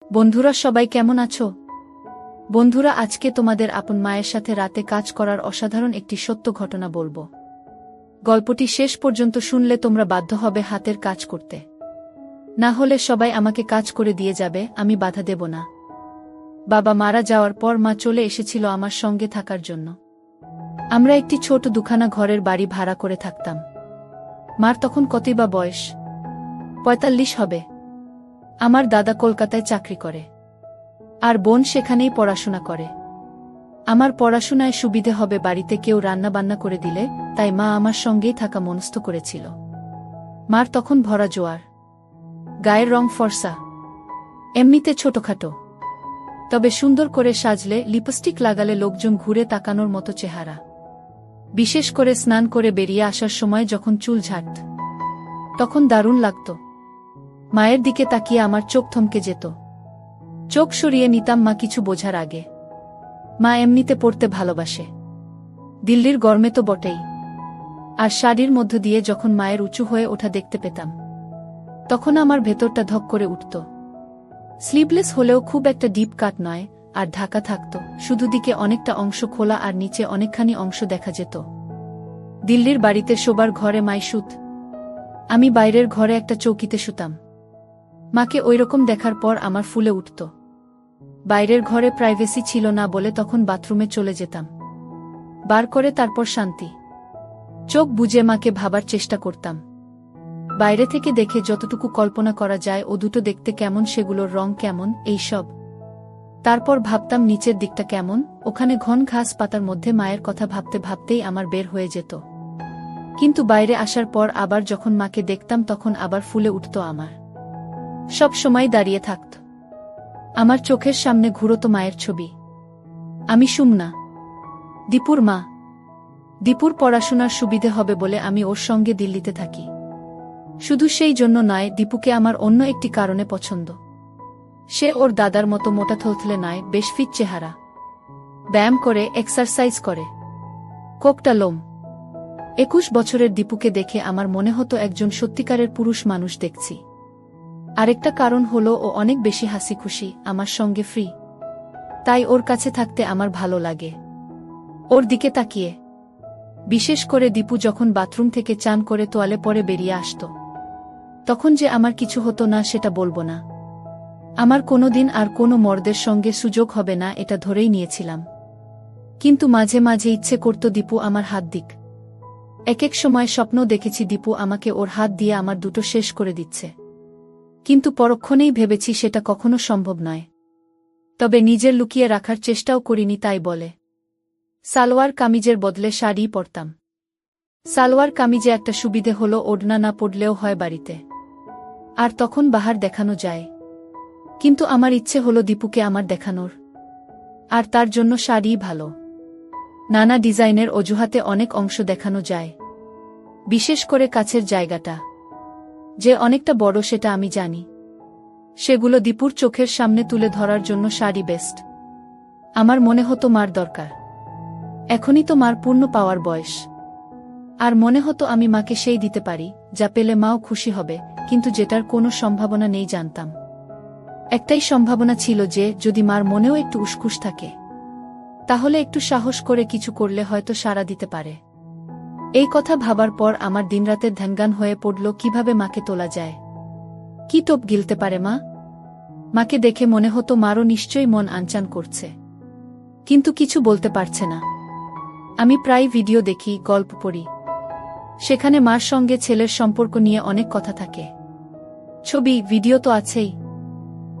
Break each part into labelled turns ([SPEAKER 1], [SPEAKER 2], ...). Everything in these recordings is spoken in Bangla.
[SPEAKER 1] বন্ধুরা সবাই কেমন আছো? বন্ধুরা আজকে তোমাদের আপন মায়ের সাথে রাতে কাজ করার অসাধারণ একটি সত্য ঘটনা বলবো। গল্পটি শেষ পর্যন্ত শুনলে তোমরা বাধ্য হবে হাতের কাজ করতে। না হলে সবাই আমাকে কাজ করে দিয়ে যাবে, আমি বাধা দেব না। বাবা মারা যাওয়ার পর মা চলে এসেছিল আমার সঙ্গে থাকার জন্য। আমরা একটি ছোট দুখানা ঘরের বাড়ি ভাড়া করে থাকতাম। মার তখন কতই বা বয়স, ৪৫ হবে। আমার দাদা কলকাতায় চাকরি করে, আর বোন সেখানেই পড়াশোনা করে। আমার পড়াশোনায় সুবিধে হবে বাড়িতে কেউ রান্না বান্না করে দিলে, তাই মা আমার সঙ্গেই থাকা মনস্থ করেছিল। মার তখন ভরা জোয়ার, গায়ের রং ফর্সা, এমনিতে ছোটখাটো, তবে সুন্দর করে সাজলে লিপস্টিক লাগালে লোকজন ঘুরে তাকানোর মতো চেহারা। বিশেষ করে স্নান করে বেরিয়ে আসার সময় যখন চুল ঝাড়ত, তখন দারুণ লাগত। মায়ের দিকে তাকিয়ে আমার চোখ থমকে যেত। চোখ সরিয়ে নিতাম মা কিছু বোঝার আগে। মা এমনিতে পড়তে ভালোবাসে, দিল্লির গরমে তো বটেই। আর শাড়ির মধ্য দিয়ে যখন মায়ের উঁচু হয়ে ওঠা দেখতে পেতাম, তখন আমার ভেতরটা ধক করে উঠত। স্লিভলেস হলেও খুব একটা ডিপ কাট নয়, আর ঢাকা থাকত, শুধু দিকে অনেকটা অংশ খোলা আর নিচে অনেকখানি অংশ দেখা যেত। দিল্লির বাড়িতে শোবার ঘরে মাই শুত, আমি বাইরের ঘরে একটা চৌকিতে শুতাম। মাকে ওইরকম দেখার পর আমার ফুলে উঠত। বাইরের ঘরে প্রাইভেসি ছিল না বলে তখন বাথরুমে চলে যেতাম, বার করে তারপর শান্তি চোখ বুজে মাকে ভাবার চেষ্টা করতাম। বাইরে থেকে দেখে যতটুকু কল্পনা করা যায়, ও দুটো দেখতে কেমন, সেগুলোর রং কেমন, এইসব। তারপর ভাবতাম নিচের দিকটা কেমন, ওখানে ঘন ঘাস পাতার মধ্যে মায়ের কথা ভাবতে ভাবতেই আমার বের হয়ে যেত। কিন্তু বাইরে আসার পর আবার যখন মাকে দেখতাম, তখন আবার ফুলে উঠত আমার। সব সময় দাঁড়িয়ে থাকত আমার চোখের সামনে ঘুরত মায়ের ছবি। আমি সুমনা, দীপুর মা। দীপুর পড়াশোনার সুবিধে হবে বলে আমি ওর সঙ্গে দিল্লিতে থাকি। শুধু সেই জন্য নয়, দীপুকে আমার অন্য একটি কারণে পছন্দ। সে ওর দাদার মতো মোটা থলথলে নয়, বেশ ফিট চেহারা, ব্যায়াম করে, এক্সারসাইজ করে, কোকটা লোম। ২১ বছরের দীপুকে দেখে আমার মনে হতো একজন সত্যিকারের পুরুষ মানুষ দেখছি। আরেকটা কারণ হলো ও অনেক বেশি হাসি খুশি, আমার সঙ্গে ফ্রি। তাই ওর কাছে থাকতে আমার ভালো লাগে, ওর দিকে তাকিয়ে। বিশেষ করে দীপু যখন বাথরুম থেকে চান করে তোয়ালে পরে বেরিয়ে আসত, তখন যে আমার কিছু হতো না সেটা বলবো না। আমার কোনোদিন আর কোনো মর্দের সঙ্গে সুযোগ হবে না, এটা ধরেই নিয়েছিলাম। কিন্তু মাঝে মাঝে ইচ্ছে করত দীপু আমার হাত দিক। এক এক সময় স্বপ্ন দেখেছি দীপু আমাকে ওর হাত দিয়ে আমার দুটো শেষ করে দিচ্ছে। কিন্তু পরক্ষণেই ভেবেছি সেটা কখনো সম্ভব নয়। তবে নিজের লুকিয়ে রাখার চেষ্টাও করিনি, তাই বলে সালোয়ার কামিজের বদলে শাড়ি পরতাম। সালোয়ার কামিজে একটা সুবিধে হলো ওড়না না পড়লেও হয় বাড়িতে, আর তখন বাহার দেখানো যায়। কিন্তু আমার ইচ্ছে হলো দীপুকে আমার দেখানোর, আর তার জন্য শাড়িই ভালো। নানা ডিজাইনের অজুহাতে অনেক অংশ দেখানো যায়, বিশেষ করে কাছের জায়গাটা যে অনেকটা বড় সেটা আমি জানি। সেগুলো দীপুর চোখের সামনে তুলে ধরার জন্য শাড়ি বেস্ট। আমার মনে হতো মার দরকার, এখনই তো মার পূর্ণ পাওয়ার বয়স। আর মনে হতো আমি মাকে সেই দিতে পারি যা পেলে মাও খুশি হবে, কিন্তু যেটার কোনো সম্ভাবনা নেই জানতাম। একটাই সম্ভাবনা ছিল যে যদি মার মনেও একটু উসখুস থাকে, তাহলে একটু সাহস করে কিছু করলে হয়তো সাড়া দিতে পারে। এই কথা ভাবার পর আমার দিনরাতের ধ্যানগান হয়ে পড়ল কিভাবে মাকে তোলা যায়। কি টোপ গিলতে পারে মা? মাকে দেখে মনে হতো মারও নিশ্চয়ই মন আনচান করছে, কিন্তু কিছু বলতে পারছে না। আমি প্রায় ভিডিও দেখি, গল্প পড়ি, সেখানে মার সঙ্গে ছেলের সম্পর্ক নিয়ে অনেক কথা থাকে। ছবি ভিডিও তো আছেই,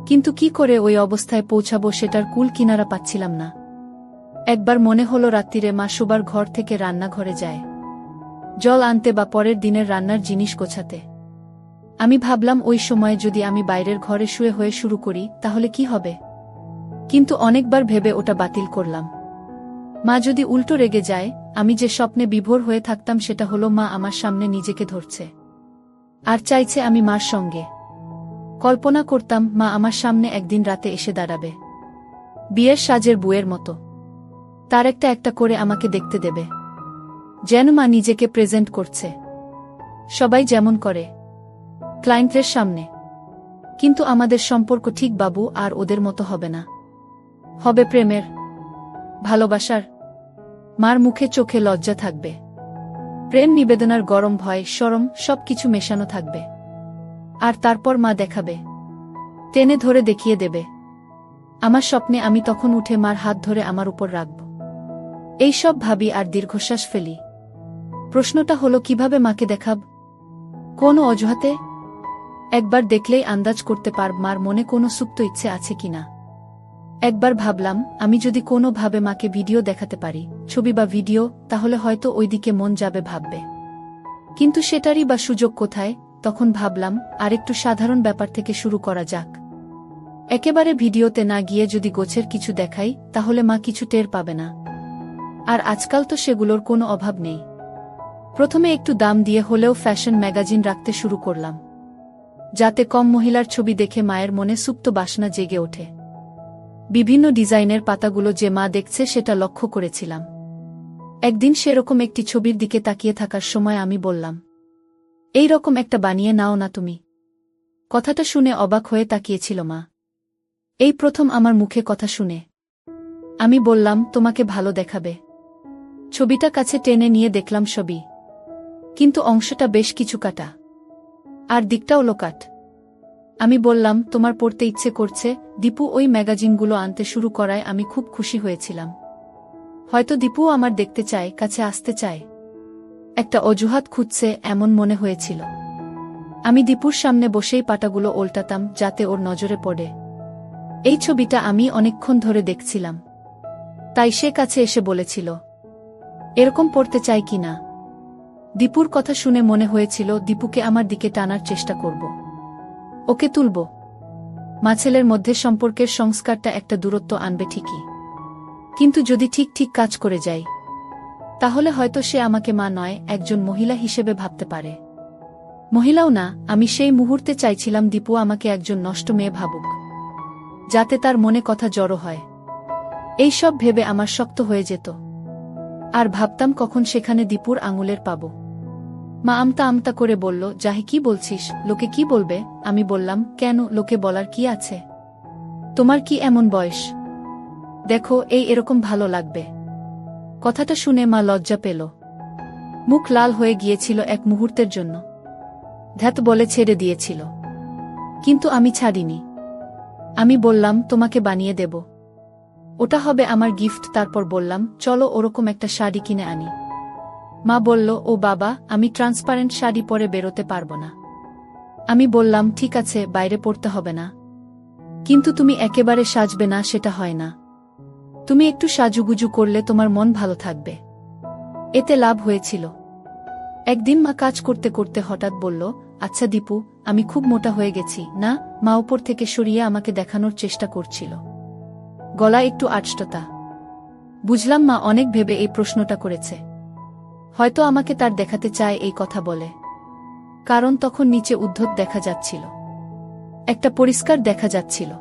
[SPEAKER 1] কিন্তু কি করে ওই অবস্থায় পৌঁছাবো সেটার কুল কিনারা পাচ্ছিলাম না। একবার মনে হলো রাত্রিরে মা শোবার ঘর থেকে রান্নাঘরে যায় জল আনতে বা পরের দিনের রান্নার জিনিস গোছাতে। আমি ভাবলাম ওই সময়ে যদি আমি বাইরের ঘরে শুয়ে হয়ে শুরু করি তাহলে কি হবে, কিন্তু অনেকবার ভেবে ওটা বাতিল করলাম। মা যদি উল্টো রেগে যায়, আমি যে স্বপ্নে বিভোর হয়ে থাকতাম সেটা হলো মা আমার সামনে নিজেকে ধরছে আর চাইছে আমি মার সঙ্গে। কল্পনা করতাম মা আমার সামনে একদিন রাতে এসে দাঁড়াবে, বিয়ের সাজের বুয়ের মতো, তার একটা একটা করে আমাকে দেখতে দেবে, যেন মা নিজেকে প্রেজেন্ট করছে, সবাই যেমন করে ক্লায়েন্টের সামনে। কিন্তু আমাদের সম্পর্ক ঠিক বাবু আর ওদের মতো হবে না। হবে প্রেমের, ভালোবাসার। মার মুখে চোখে লজ্জা থাকবে, প্রেম নিবেদনার গরম ভয় শরম সবকিছু মেশানো থাকবে। আর তারপর মা দেখাবে, টেনে ধরে দেখিয়ে দেবে। আমার স্বপ্নে আমি তখন উঠে মার হাত ধরে আমার উপর রাখব। এই সব ভাবি আর দীর্ঘশ্বাস ফেলি। প্রশ্নটা হলো কিভাবে মাকে দেখাব? কোন অজুহাতে? একবার দেখলেই আন্দাজ করতে পারব মার মনে কোনো সুপ্ত ইচ্ছে আছে কিনা। একবার ভাবলাম আমি যদি কোনো ভাবে মাকে ভিডিও দেখাতে পারি, ছবি বা ভিডিও, তাহলে হয়তো ওইদিকে মন যাবে ভাববে। কিন্তু সেটারই বা সুযোগ কোথায়? তখন ভাবলাম আরেকটু সাধারণ ব্যাপার থেকে শুরু করা যাক। একেবারে ভিডিওতে না গিয়ে যদি গোছের কিছু দেখাই, তাহলে মা কিছু টের পাবে না। আর আজকাল তো সেগুলোর কোনো অভাব নেই। প্রথমে একটু দাম দিয়ে হলেও ফ্যাশন ম্যাগাজিন রাখতে শুরু করলাম, যাতে কম মহিলার ছবি দেখে মায়ের মনে সুপ্ত বাসনা জেগে ওঠে। বিভিন্ন ডিজাইনের পাতাগুলো যে মা দেখছে সেটা লক্ষ্য করেছিলাম। একদিন সেরকম একটি ছবির দিকে তাকিয়ে থাকার সময় আমি বললাম, এই রকম একটা বানিয়ে নাও না তুমি। কথাটা শুনে অবাক হয়ে তাকিয়েছিল মা। এই প্রথম আমার মুখে কথা শুনে। আমি বললাম, তোমাকে ভালো দেখাবে। ছবিটা কাছে টেনে নিয়ে দেখলাম ছবি, কিন্তু অংশটা বেশ কিছু কাটা, আর দিকটাও লোকাট। আমি বললাম, তোমার পড়তে ইচ্ছে করছে। দীপু ওই ম্যাগাজিনগুলো আনতে শুরু করায় আমি খুব খুশি হয়েছিলাম। হয়তো দীপুও আমার দেখতে চায়, কাছে আসতে চায়, একটা অজুহাত খুঁজছে এমন মনে হয়েছিল। আমি দীপুর সামনে বসেই পাতাগুলো ওল্টাতাম যাতে ওর নজরে পড়ে। এই ছবিটা আমি অনেকক্ষণ ধরে দেখছিলাম, তাই সে কাছে এসে বলেছিল, এরকম পড়তে চাই কি না। দীপুর কথা শুনে মনে হয়েছিল দীপুকে আমার দিকে টানার চেষ্টা করব, ওকে তুলব। মা ছেলের মধ্যে সম্পর্কের সংস্কারটা একটা দূরত্ব আনবে ঠিকই, কিন্তু যদি ঠিক ঠিক কাজ করে যাই, তাহলে হয়তো সে আমাকে মা নয়, একজন মহিলা হিসেবে ভাবতে পারে। মহিলাও না, আমি সেই মুহূর্তে চাইছিলাম দীপু আমাকে একজন নষ্ট মেয়ে ভাবুক, যাতে তার মনে কথা জড়ো হয়। এই সব ভেবে আমার শক্ত হয়ে যেত, আর ভাবতাম কখন সেখানে দীপুর আঙুলের পাব। মা আমতা আমতা করে বলল, জাহি কি বলছিস, লোকে কি বলবে? আমি বললাম, কেন, লোকে বলার কি আছে? তোমার কি এমন বয়স? দেখো, এরকম ভালো লাগবে। কথাটা শুনে মা লজ্জা পেল, মুখ লাল হয়ে গিয়েছিল এক মুহূর্তের জন্য, ধ্যাত বলে ছেড়ে দিয়েছিল। কিন্তু আমি ছাড়িনি। আমি বললাম, তোমাকে বানিয়ে দেব, ওটা হবে আমার গিফট। তারপর বললাম, চলো ওরকম একটা শাড়ি কিনে আনি। মা বলল, ও বাবা, আমি ট্রান্সপারেন্ট শাড়ি পরে বেরোতে পারবো না। আমি বললাম, ঠিক আছে, বাইরে পড়তে হবে না, কিন্তু তুমি একেবারে সাজবে না, সেটা হয় না। তুমি একটু সাজুগুজু করলে তোমার মন ভালো থাকবে। এতে লাভ হয়েছিল। একদিন মা কাজ করতে করতে হঠাৎ বলল, আচ্ছা দীপু, আমি খুব মোটা হয়ে গেছি না? মা উপর থেকে সরিয়ে আমাকে দেখানোর চেষ্টা করছিল, গলা একটু আড়ষ্টতা। বুঝলাম মা অনেক ভেবে এই প্রশ্নটা করেছে, হয়তো আমাকে তার দেখাতে চায় এই কথা বলে। কারণ তখন নিচে উদ্ধত দেখা যাচ্ছিল, একটা পরিষ্কার দেখা যাচ্ছিল।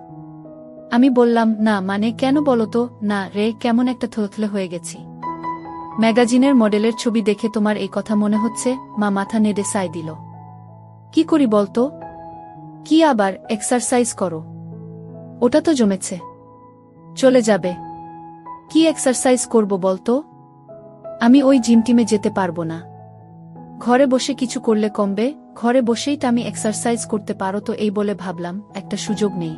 [SPEAKER 1] আমি বললাম, না মানে কেন বলতো? না রে, কেমন একটা থলথলে হয়ে গেছি। ম্যাগাজিনের মডেলের ছবি দেখে তোমার এই কথা মনে হচ্ছে? মা মাথা নেড়ে সায় দিল। কি করি বলতো? কি আবার? এক্সারসাইজ করো, ওটা তো জমেছে, চলে যাবে। কি এক্সারসাইজ করব বলতো? আমি ওই জিম টিমে যেতে পারবো না। ঘরে বসে কিছু করলে কমবে, ঘরে বসেই আমি এক্সারসাইজ করতে পারো তো? এই বলে ভাবলাম একটা সুযোগ নেই।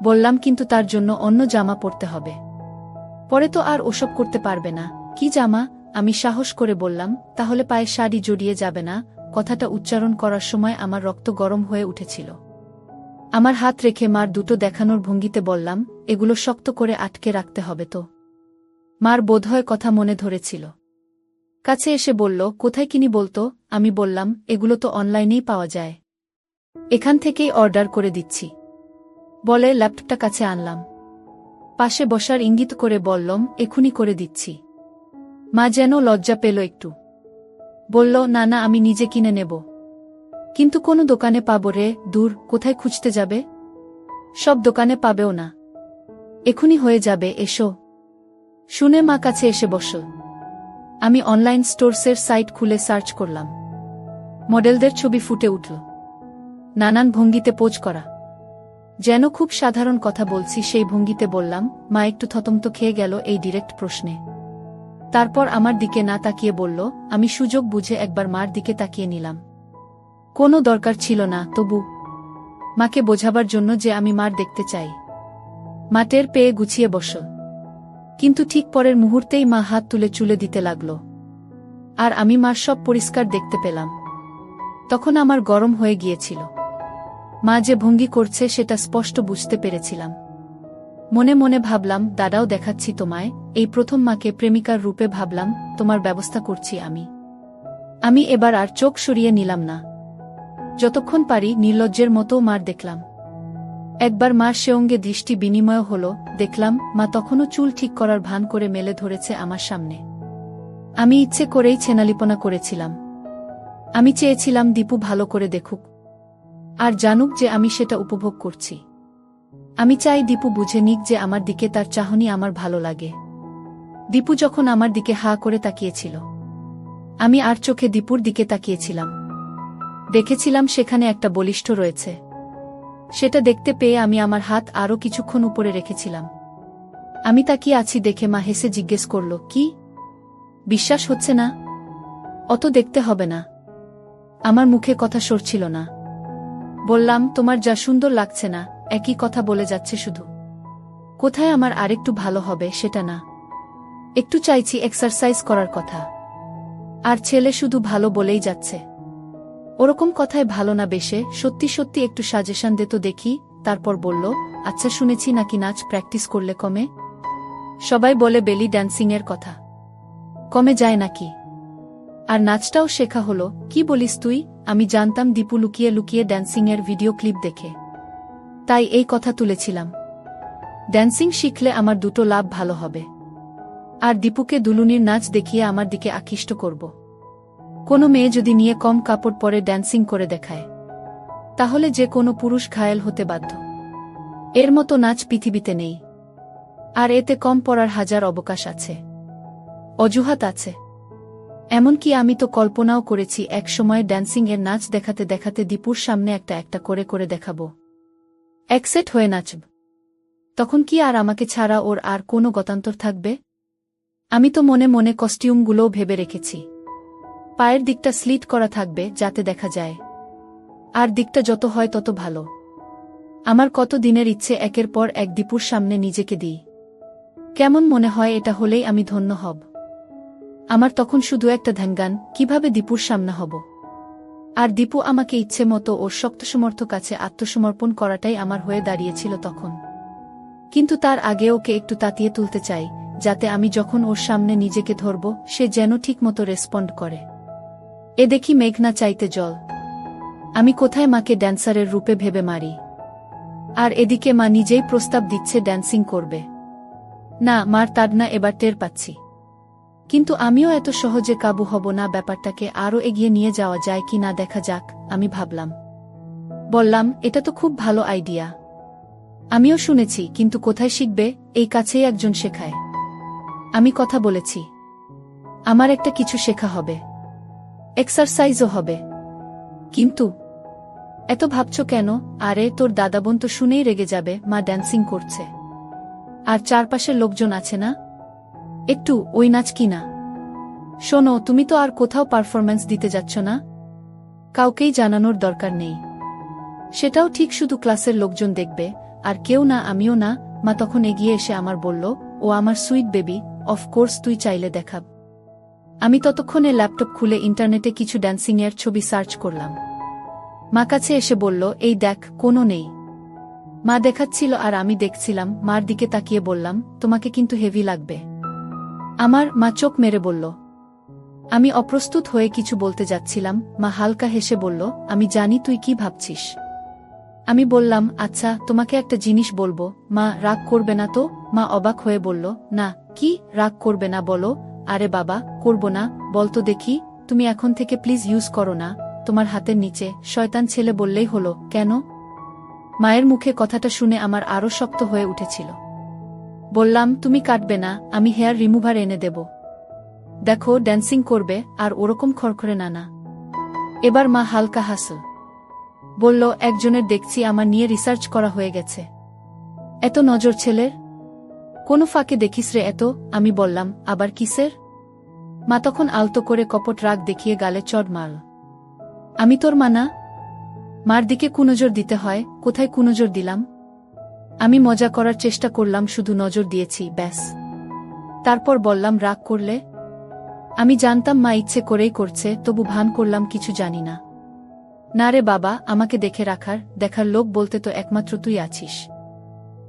[SPEAKER 1] বললাম, কিন্তু তার জন্য অন্য জামা পরতে হবে, পরে তো আর ওসব করতে পারবে না। কি জামা? আমি সাহস করে বললাম, তাহলে পায়ে শাড়ি জড়িয়ে যাবে না? কথাটা উচ্চারণ করার সময় আমার রক্ত গরম হয়ে উঠেছিল। আমার হাত রেখে মার দুটো দেখানোর ভঙ্গিতে বললাম, এগুলো শক্ত করে আটকে রাখতে হবে তো। মার বোধহয় কথা মনে ধরেছিল, কাছে এসে বলল, কোথায় কিনি বলতো? আমি বললাম, এগুলো তো অনলাইনেই পাওয়া যায়, এখান থেকেই অর্ডার করে দিচ্ছি। বলে ল্যাপটপটা কাছে আনলাম, পাশে বসার ইঙ্গিত করে বললাম, এখুনি করে দিচ্ছি। মা যেন লজ্জা পেল একটু, বলল, না না, আমি নিজে কিনে নেব। কিন্তু কোনো দোকানে পাবো রে? দূর, কোথায় খুঁজতে যাবে? সব দোকানে পাবেও না, এখুনি হয়ে যাবে, এসো। শুনে মা কাছে এসে বসল। আমি অনলাইন স্টোরসের সাইট খুলে সার্চ করলাম। মডেলদের ছবি ফুটে উঠল, নানান ভঙ্গিতে পোজ করা। যেন খুব সাধারণ কথা বলছি সেই ভঙ্গিতে বললাম। মা একটু থতমত খেয়ে গেল এই ডিরেক্ট প্রশ্নে। তারপর আমার দিকে না তাকিয়ে বলল। আমি সুযোগ বুঝে একবার মার দিকে তাকিয়ে নিলাম। কোনো দরকার ছিল না, তবু মাকে বোঝাবার জন্য যে আমি মার দেখতে চাই। মা টের পেয়ে গুছিয়ে বসল, কিন্তু ঠিক পরের মুহূর্তেই মা হাত তুলে চুলে দিতে লাগল, আর আমি মার সব পরিষ্কার দেখতে পেলাম। তখন আমার গরম হয়ে গিয়েছিল। মা যে ভঙ্গি করছে সেটা স্পষ্ট বুঝতে পেরেছিলাম। মনে মনে ভাবলাম, দাদাও দেখাচ্ছি তোমায়, এই প্রথম মাকে প্রেমিকার রূপে ভাবলাম, তোমার ব্যবস্থা করছি আমি এবার আর চোখ সরিয়ে নিলাম না। যতক্ষণ পারি নির্লজ্জের মতো মার দেখলাম। একবার মার সে অঙ্গে দৃষ্টি বিনিময় হল, দেখলাম মা তখনও চুল ঠিক করার ভান করে মেলে ধরেছে আমার সামনে। আমি ইচ্ছে করেই ছেনালিপনা করেছিলাম। আমি চেয়েছিলাম দীপু ভালো করে দেখুক, আর জানুক যে আমি সেটা উপভোগ করছি। আমি চাই দীপু বুঝে নিক যে আমার দিকে তার চাহনি আমার ভালো লাগে। দীপু যখন আমার দিকে হা করে তাকিয়েছিল, আমি আর চোখে দীপুর দিকে তাকিয়েছিলাম। দেখেছিলাম সেখানে একটা বলিষ্ঠ রয়েছে। সেটা দেখতে পেয়ে আমি আমার হাত আরও কিছুক্ষণ উপরে রেখেছিলাম। আমি তাকিয়ে আছি দেখে মা হেসে জিজ্ঞেস করল, কি বিশ্বাস হচ্ছে না? অত দেখতে হবে না। আমার মুখে কথা সরছিল না। বললাম, তোমার যা সুন্দর লাগছে না, একই কথা বলে যাচ্ছে শুধু। কোথায় আমার আরেকটু ভালো হবে সেটা না, একটু চাইছি এক্সারসাইজ করার কথা। আর ছেলে শুধু ভালো বলেই যাচ্ছে। ওরকম কথায় ভালো না বেশে সত্যি সত্যি একটু সাজেশন দে তো দেখি। তারপর বলল, আচ্ছা শুনেছি নাকি নাচ প্র্যাকটিস করলে কমে? সবাই বলে বেলি ড্যান্সিংয়ের কথা, কমে যায় নাকি? আর নাচটাও শেখা হলো? কি বলিস তুই? আমি জানতাম দীপু লুকিয়ে লুকিয়ে ড্যান্সিংয়ের ভিডিও ক্লিপ দেখে, তাই এই কথা তুলেছিলাম। ড্যান্সিং শিখলে আমার দুটো লাভ ভালো হবে, আর দীপুকে দুলুনির নাচ দেখিয়ে আমার দিকে আকৃষ্ট করব। কোনো মেয়ে যদি নিয়ে কম কাপড় পরে ড্যান্সিং করে দেখায়, তাহলে যে কোনো পুরুষ ঘায়েল হতে বাধ্য। এর মতো নাচ পৃথিবীতে নেই, আর এতে কম পড়ার হাজার অবকাশ আছে, অজুহাত আছে। এমনকি আমি তো কল্পনাও করেছি এক সময় ড্যান্সিং এর নাচ দেখাতে দেখাতে দীপুর সামনে একটা একটা করে করে দেখাবো, একসেট হয়ে নাচব। তখন কি আর আমাকে ছাড়া ওর আর কোনো গতান্তর থাকবে? আমি তো মনে মনে কস্টিউমগুলোও ভেবে রেখেছি। পায়ের দিকটা স্লিট করা থাকবে যাতে দেখা যায়, আর দিকটা যত হয় তত ভালো। আমার কত দিনের ইচ্ছে একের পর এক দীপুর সামনে নিজেকে দিই। কেমন মনে হয় এটা হলেই আমি ধন্য হব। আমার তখন শুধু একটা ধ্যানগান, কিভাবে দীপুর সামনে হব। আর দীপু আমাকে ইচ্ছে মতো ওর শক্তসমর্থ কাছে আত্মসমর্পণ করাটাই আমার হয়ে দাঁড়িয়েছিল তখন। কিন্তু তার আগে ওকে একটু তাতিয়ে তুলতে চাই, যাতে আমি যখন ওর সামনে নিজেকে ধরব সে যেন ঠিকমতো রেসপন্ড করে। এ দেখি মেঘনা চাইতে জল। আমি কোথায় মাকে ড্যান্সারের রূপে ভেবে মারি, আর এদিকে মা নিজেই প্রস্তাব দিচ্ছে ড্যান্সিং করবে। না, মার তাড়না এবার টের পাচ্ছি। কিন্তু আমিও এত সহজে কাবু হব না। ব্যাপারটাকে আরও এগিয়ে নিয়ে যাওয়া যায় কি না দেখা যাক, আমি ভাবলাম। বললাম, এটা তো খুব ভালো আইডিয়া। আমিও শুনেছি, কিন্তু কোথায় শিখবে? এই কাছেই একজন শেখায়। আমি কথা বলেছি, আমার একটা কিছু শেখা হবে, এক্সারসাইজও হবে। কিন্তু এত ভাবছ কেন? আরে তোর দাদাবোন তো শুনেই রেগে যাবে, মা ড্যান্সিং করছে। আর চারপাশের লোকজন আছে না, একটু ওই নাচ কি না। শোনো, তুমি তো আর কোথাও পারফরম্যান্স দিতে যাচ্ছ না, কাউকেই জানানোর দরকার নেই। সেটাও ঠিক, শুধু ক্লাসের লোকজন দেখবে, আর কেউ না, আমিও না। মা তখন এগিয়ে এসে আমার বলল, ও আমার সুইট বেবি, অফকোর্স তুই চাইলে দেখাব। আমি ততক্ষণে ল্যাপটপ খুলে ইন্টারনেটে কিছু ড্যান্সিংয়ের ছবি সার্চ করলাম। মা কাছে এসে বলল, এই দেখ, কোনো নেই। মা দেখাচ্ছিল আর আমি দেখছিলাম। মার দিকে তাকিয়ে বললাম, তোমাকে কিন্তু হেভি লাগবে। আমার মা চোখ মেরে বলল। আমি অপ্রস্তুত হয়ে কিছু বলতে যাচ্ছিলাম। মা হালকা হেসে বলল, আমি জানি তুই কি ভাবছিস। আমি বললাম, আচ্ছা তোমাকে একটা জিনিস বলবো। মা রাগ করবে না তো? মা অবাক হয়ে বলল, না। কি রাগ করবে না বলো? আরে বাবা, করব না, বলতো দেখি। তুমি এখন থেকে প্লিজ ইউজ করো না তোমার হাতের নিচে। শয়তান ছেলে বললেই হলো। কেন? মায়ের মুখে কথাটা শুনে আমার আরও শক্ত হয়ে উঠেছিল। বললাম, তুমি কাটবে না, আমি হেয়ার রিমুভার এনে দেব। দেখো, ড্যান্সিং করবে, আর ওরকম খড়খড়ে না। এবার মা হালকা হাসল। বলল, একজনের দেখছি আমার নিয়ে রিসার্চ করা হয়ে গেছে। এত নজর ছেলের? কোনো ফাঁকে দেখিস রে এত? আমি বললাম, আবার কিসের? মা তখন আলতো করে কপট রাগ দেখিয়ে গালে চড় মারল। আমি তোর মা না? মার দিকে কুনজর দিতে হয়, কোথায় কুনজর দিলাম? আমি মজা করার চেষ্টা করলাম, শুধু নজর দিয়েছি, ব্যাস। তারপর বললাম, রাগ করলে? আমি জানতাম মা ইচ্ছে করেই করছে, তবু ভান করলাম কিছু জানি না। না রে বাবা, আমাকে দেখার লোক বলতে তো একমাত্র তুই আছিস।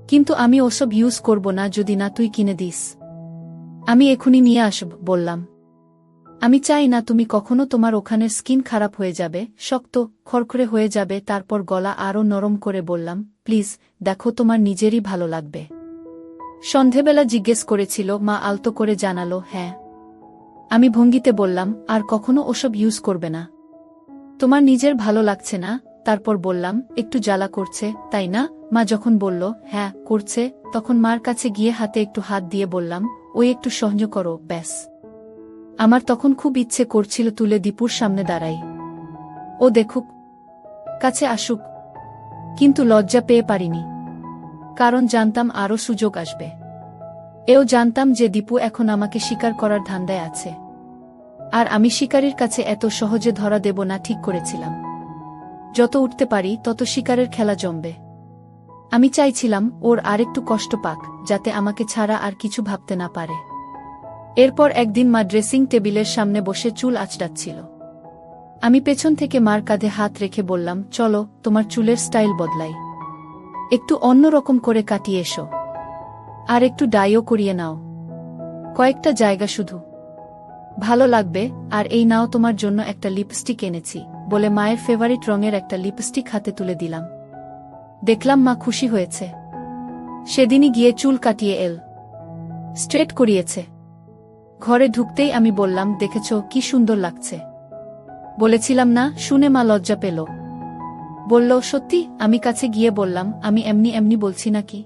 [SPEAKER 1] কিন্তু আমি ওসব ইউজ করব না যদি না তুই কিনে দিস। আমি এখুনি নিয়ে আসব বললাম। আমি চাই না তুমি কখনো, তোমার ওখানের স্কিন খারাপ হয়ে যাবে, শক্ত খড়খড়ে হয়ে যাবে। তারপর গলা আরও নরম করে বললাম, প্লিজ দেখো, তোমার নিজেরই ভালো লাগবে। সন্ধেবেলা জিজ্ঞেস করেছিল, মা আলতো করে জানালো, হ্যাঁ। আমি ভঙ্গিতে বললাম, আর কখনো ওসব ইউজ করবে না। তোমার নিজের ভালো লাগছে না? তারপর বললাম, একটু জ্বালা করছে, তাই না? মা যখন বলল, হ্যাঁ করছে, তখন মার কাছে গিয়ে হাতে একটু হাত দিয়ে বললাম, ওই একটু সহ্য করো, ব্যাস। আমার তখন খুব ইচ্ছে করছিল তুলে দীপুর সামনে দাঁড়াই, ও দেখুক, কাছে আসুক, কিন্তু লজ্জা পেয়ে পারিনি। কারণ জানতাম আরও সুযোগ আসবে। এও জানতাম যে দীপু এখন আমাকে শিকার করার ধান্দায় আছে, আর আমি শিকারীর কাছে এত সহজে ধরা দেব না ঠিক করেছিলাম। যত উঠতে পারি তত শিকারের খেলা জমবে। আমি চাইছিলাম ওর আরেকটু কষ্ট পাক, যাতে আমাকে ছাড়া আর কিছু ভাবতে না পারে। এরপর একদিন মা ড্রেসিং টেবিলের সামনে বসে চুল আঁচড়াচ্ছিল। আমি পেছন থেকে মার কাঁধে হাত রেখে বললাম, চলো তোমার চুলের স্টাইল বদলাই, একটু অন্যরকম করে কাটিয়ে এসো, আর একটু ডাইও করিয়ে নাও, কয়েকটা জায়গা শুধু, ভালো লাগবে। আর এই নাও তোমার জন্য একটা লিপস্টিক এনেছি, বলে মায়ের ফেভারিট রঙের একটা লিপস্টিক হাতে তুলে দিলাম। দেখলাম মা খুশি হয়েছে। সেদিনই গিয়ে চুল কাটিয়ে স্ট্রেট করিয়েছে। ঘরে ঢুকতেই আমি বললাম, দেখেছ কি সুন্দর লাগছে? বলেছিলাম না? শুনে মা লজ্জা পেল। বলল, সত্যি? আমি কাছে গিয়ে বললাম, আমি এমনি এমনি বলছি নাকি?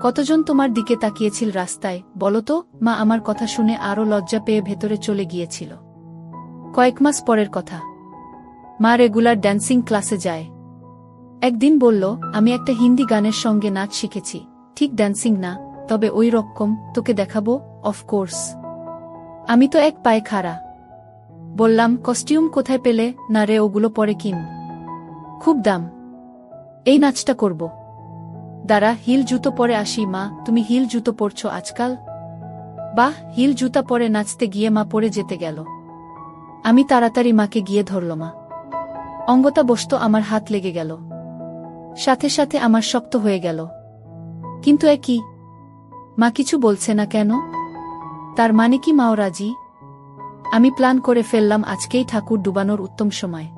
[SPEAKER 1] কতজন তোমার দিকে তাকিয়েছিল রাস্তায় বলো তো? মা আমার কথা শুনে আরও লজ্জা পেয়ে ভেতরে চলে গিয়েছিল। কয়েক মাস পরের কথা। মা রেগুলার ড্যান্সিং ক্লাসে যায়। একদিন বলল, আমি একটা হিন্দি গানের সঙ্গে নাচ শিখেছি, ঠিক ড্যান্সিং না, তবে ওই রকম, তোকে দেখাবো। অফকোর্স। আমি তো এক পায়ে খাড়া। বললাম, কস্টিউম কোথায় পেলে? না রে, ওগুলো পরে কিন, খুব দাম। এই নাচটা করব। দাঁড়া, হিল জুতো পরে আসি। মা, তুমি হিল জুতো পরছো আজকাল? বাহ! হিল জুতা পরে নাচতে গিয়ে মা পড়ে যেতে গেল। আমি তাড়াতাড়ি মাকে গিয়ে ধরল। মা অঙ্গতা বসত, আমার হাত লেগে গেল, সাথে সাথে আমার শক্ত হয়ে গেল। কিন্তু কি? মা কিছু বলছে না কেন? তার মানে কি মাও রাজি? আমি প্ল্যান করে ফেললাম, আজকেই ঠাকুর ডুবানোর উত্তম সময়।